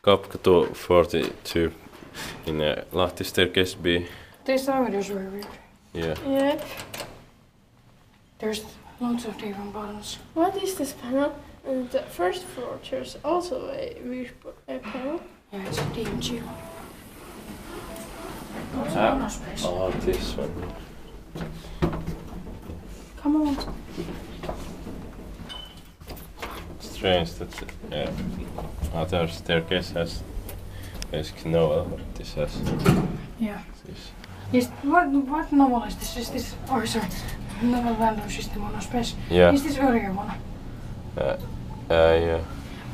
Kauppakatu 42 in Lahti staircase B. This already is very weird. Yeah. Yep. There's lots of different buttons. What is this panel? And the first floor there's also a weird panel. Yeah, it's a DMG. Oh, this one. Come on. Strange that other staircase has basically no but this has Yeah. this. Is what novel is this? Is this sorry. Novel Random System MonoSpace. Yeah. Is this earlier one? Yeah.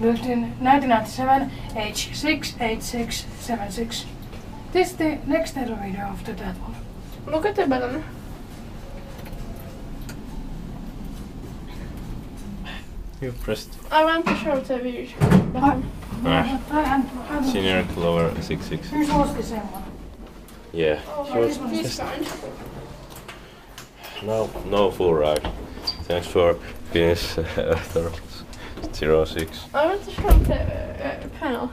Built in 1997, H68676. This is the next elevator after that one. Look at the button. You pressed I want to show the weird button. senior lower 66. Yours was the same one. Yeah. Oh, She was this kind. no full ride. Thanks for Finnish 06. I want to show the panel.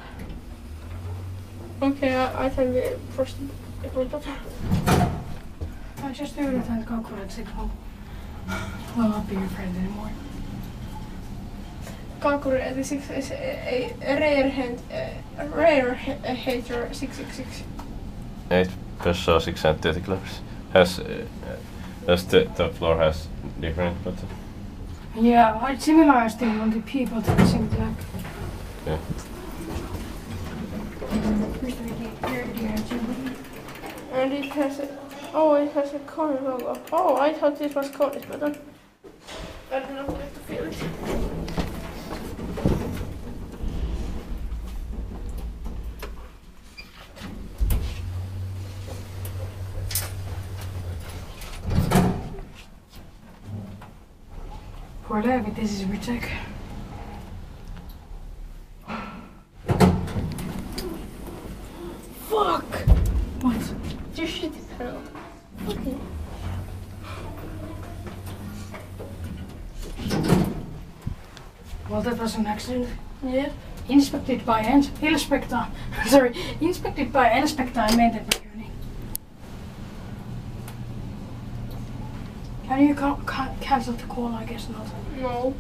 Okay, I can push the button. I just knew that Kauppakatu signal will not be your friend anymore. Kauppakatu 6 is a rare hater 666. 8 pesos 6 cent clubs. Has the top floor has different button. Yeah, it's similar still on the people dressing black. Yeah. And it has a Kone logo. Oh, I thought this was Kone's button. I don't know where to feel it. For Levi, this is retake. Fuck! What? Just shit it panel. Okay. Well, that was an accident. Yeah. Inspected by Inspector and maintenance mechanic. Can you cancel the call? I guess not. Nope.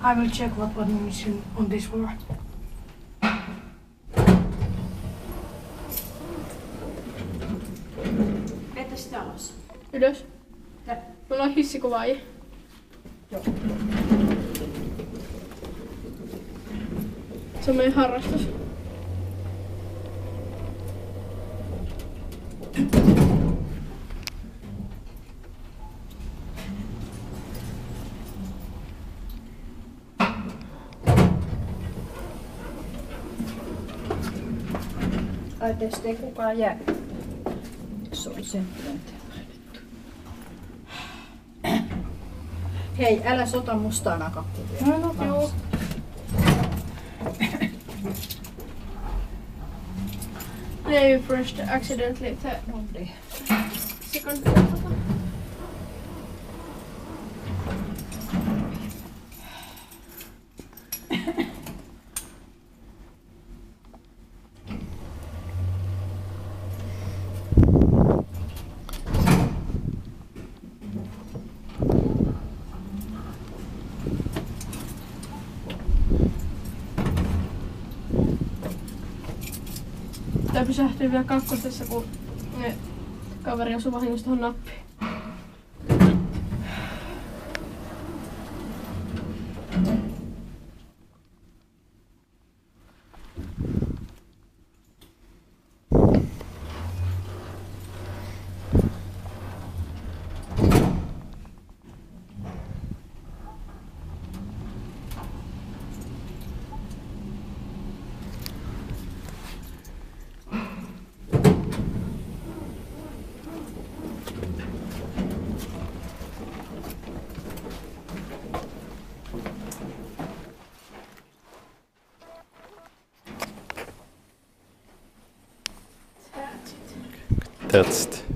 I will check what button is on this floor. Entäs alas? Ylös. Ja. Mulla on hissikuvaaja. Joo. Se on meidän harrastus. Ai tästä ei kukaan jää. Se on senttimetriä laitettu. Hei, älä sota mustaa nakakkuvia. No, joo. They pressed accidentally the second button. Tää pysähtyy vielä kakkosessa, kun kaveri osui vahingossa tohon nappiin. That's it.